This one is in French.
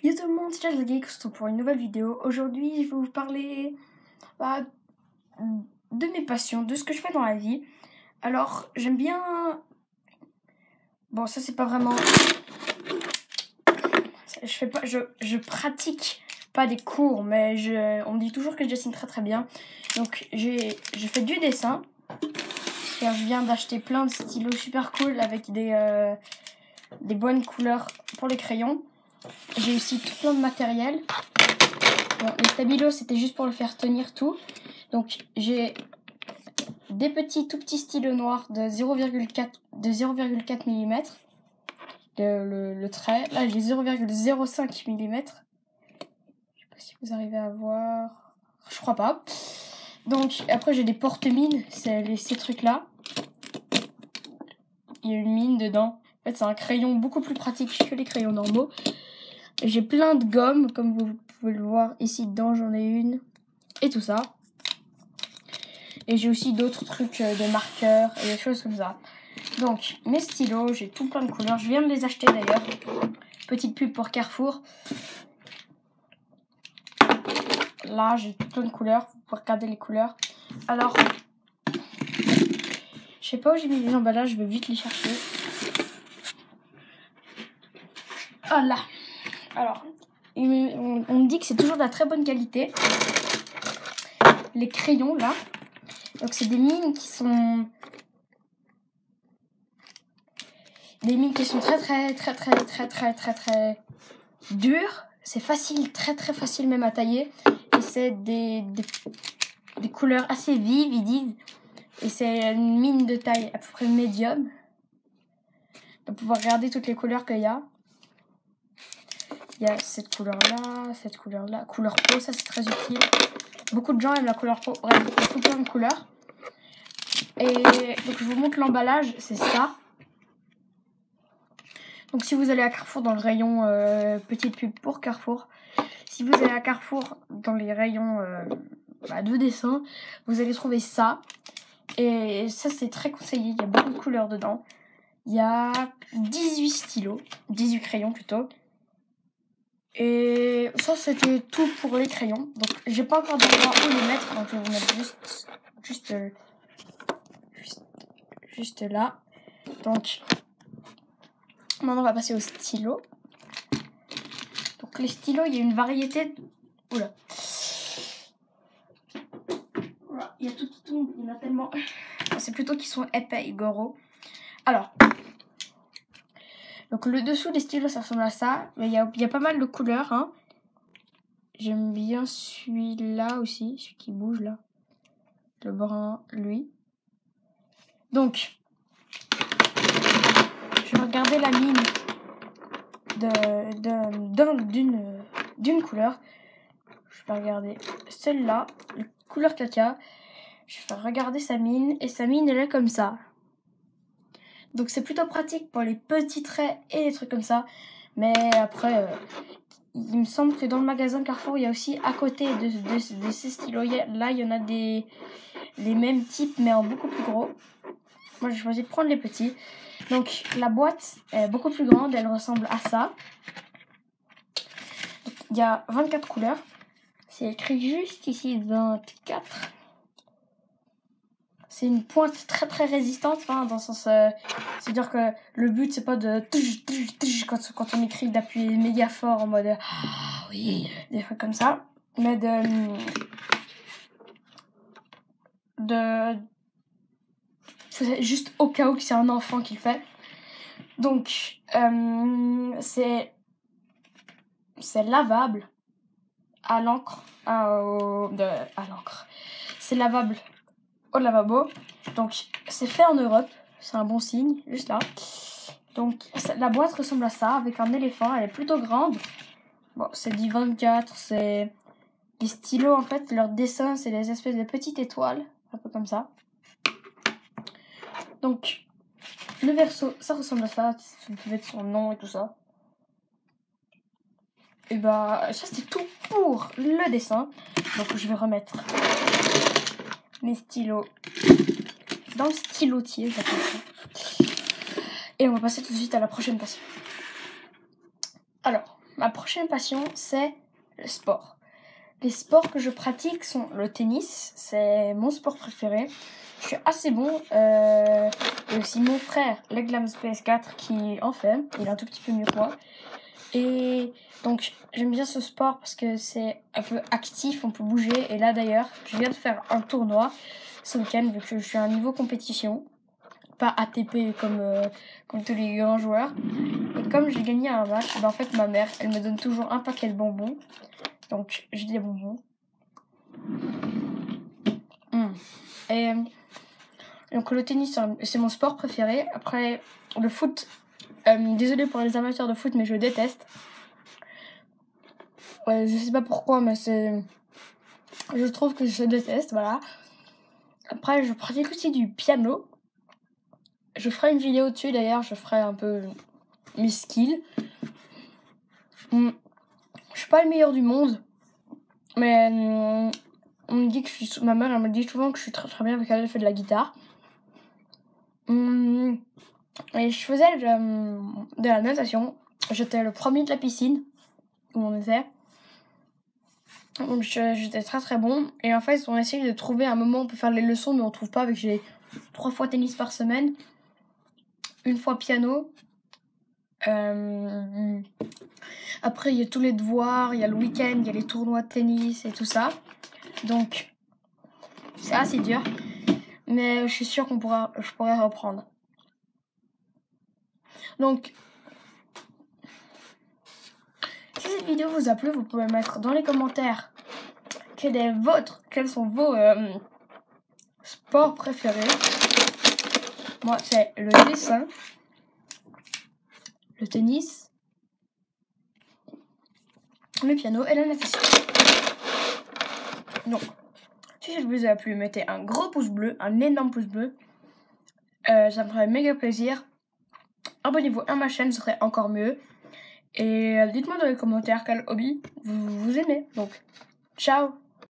Yo tout le monde, c'est Charles Geek, on se retrouve pour une nouvelle vidéo. Aujourd'hui, je vais vous parler de mes passions, de ce que je fais dans la vie. Alors, j'aime bien... Bon, ça c'est pas vraiment... Je pratique pas des cours, mais on me dit toujours que je dessine très très bien. Donc, je fais du dessin. Et je viens d'acheter plein de stylos super cool avec des bonnes couleurs pour les crayons. J'ai aussi tout plein de matériel. Bon, les stabilos, c'était juste pour le faire tenir tout. Donc, j'ai des tout petits stylos noirs de 0,4 mm. Le trait. Là, j'ai 0,05 mm. Je sais pas si vous arrivez à voir. Je crois pas. Donc, après, j'ai des porte-mines. C'est ces trucs-là. Il y a une mine dedans. En fait, c'est un crayon beaucoup plus pratique que les crayons normaux. J'ai plein de gommes, comme vous pouvez le voir ici dedans, j'en ai une. Et tout ça. Et j'ai aussi d'autres trucs de marqueurs et des choses comme ça. Donc, mes stylos, j'ai tout plein de couleurs. Je viens de les acheter d'ailleurs. Petite pub pour Carrefour. Là, j'ai tout plein de couleurs. Vous pouvez regarder les couleurs. Alors, je sais pas où j'ai mis les emballages, je vais vite les chercher. Ah là. Alors, on me dit que c'est toujours de la très bonne qualité. Les crayons là. Donc c'est des mines qui sont très dures. C'est facile, très facile même à tailler. Et c'est des couleurs assez vives, ils disent. Et c'est une mine de taille à peu près médium. On va pouvoir regarder toutes les couleurs qu'il y a. Il y a cette couleur-là, couleur peau, ça c'est très utile. Beaucoup de gens aiment la couleur peau, bref, il y a tout plein de couleurs. Et donc je vous montre l'emballage, c'est ça. Donc si vous allez à Carrefour dans le rayon, petite pub pour Carrefour. Si vous allez à Carrefour dans les rayons de dessin, vous allez trouver ça. Et ça c'est très conseillé, il y a beaucoup de couleurs dedans. Il y a 18 stylos, 18 crayons plutôt. Et ça c'était tout pour les crayons. Donc j'ai pas encore d'endroit où les mettre, donc je vais vous mettre juste là. Donc maintenant on va passer au stylo. Donc les stylos, il y a une variété. Oula. Voilà, il y a tout qui tombe, il y en a tellement. C'est plutôt qu'ils sont épais et gros. Alors. Donc le dessous des stylos ça ressemble à ça. Mais il y a pas mal de couleurs. Hein. J'aime bien celui-là aussi. Celui qui bouge là. Le brun, lui. Donc. Je vais regarder la mine d'une couleur. Je vais regarder celle-là. La couleur caca. Je vais regarder sa mine. Et sa mine elle est comme ça. Donc c'est plutôt pratique pour les petits traits et les trucs comme ça. Mais après, il me semble que dans le magasin Carrefour, il y a aussi à côté de ces stylos, là il y en a les mêmes types mais en beaucoup plus gros. Moi j'ai choisi de prendre les petits. Donc la boîte est beaucoup plus grande, elle ressemble à ça. Donc, il y a 24 couleurs. C'est écrit juste ici 24. C'est une pointe très résistante, hein, dans le sens, c'est-à-dire que le but c'est pas de quand on écrit d'appuyer méga fort en mode ah oui, des trucs comme ça, mais c'est juste au cas où que c'est un enfant qui le fait. Donc c'est lavable à l'encre, c'est lavable au lavabo. Donc c'est fait en Europe, c'est un bon signe, juste là. Donc la boîte ressemble à ça, avec un éléphant, elle est plutôt grande. Bon, c'est dit 24, c'est les stylos en fait, leur dessin c'est des espèces de petites étoiles, un peu comme ça. Donc le verso, ça ressemble à ça, vous pouvez mettre son nom et tout ça. Et bah ça c'était tout pour le dessin. Donc je vais remettre mes stylos dans le stylotier, j'appelle ça. Et on va passer tout de suite à la prochaine passion. Alors, ma prochaine passion, c'est le sport. Les sports que je pratique sont le tennis, c'est mon sport préféré. Je suis assez bon. Et aussi mon frère, Leglams PS4, qui en fait. Il est un tout petit peu mieux que moi. Et donc, j'aime bien ce sport parce que c'est un peu actif, on peut bouger. Et là, d'ailleurs, je viens de faire un tournoi ce week-end, vu que je suis à un niveau compétition. Pas ATP comme tous les grands joueurs. Et comme j'ai gagné un match, en fait, ma mère, elle me donne toujours un paquet de bonbons. Donc, j'ai des bonbons. Et donc, le tennis, c'est mon sport préféré. Après, le foot, désolé pour les amateurs de foot, mais je déteste. Ouais, je sais pas pourquoi, mais je trouve que je déteste, voilà. Après, je pratique aussi du piano. Je ferai une vidéo dessus, d'ailleurs, je ferai un peu mes skills. Je suis pas le meilleur du monde, mais on me dit que ma mère, elle me dit souvent que je suis très très bien avec elle fait de la guitare. Et je faisais de la natation. J'étais le premier de la piscine où on était. Donc j'étais très très bon. Et en fait, on essaye de trouver un moment où on peut faire les leçons, mais on trouve pas, avec j'ai 3 fois tennis par semaine, 1 fois piano. Après, il y a tous les devoirs, il y a le week-end, il y a les tournois de tennis et tout ça. Donc, c'est assez dur. Mais je suis sûre je pourrais reprendre. Donc, si cette vidéo vous a plu, vous pouvez mettre dans les commentaires quels sont vos sports préférés. Moi, c'est le dessin, le tennis, le piano et la natation. Donc, si ça vous a plu, mettez un gros pouce bleu, un énorme pouce bleu. Ça me ferait méga plaisir. Abonnez-vous à ma chaîne, ce serait encore mieux. Et dites-moi dans les commentaires quel hobby vous aimez. Donc, ciao!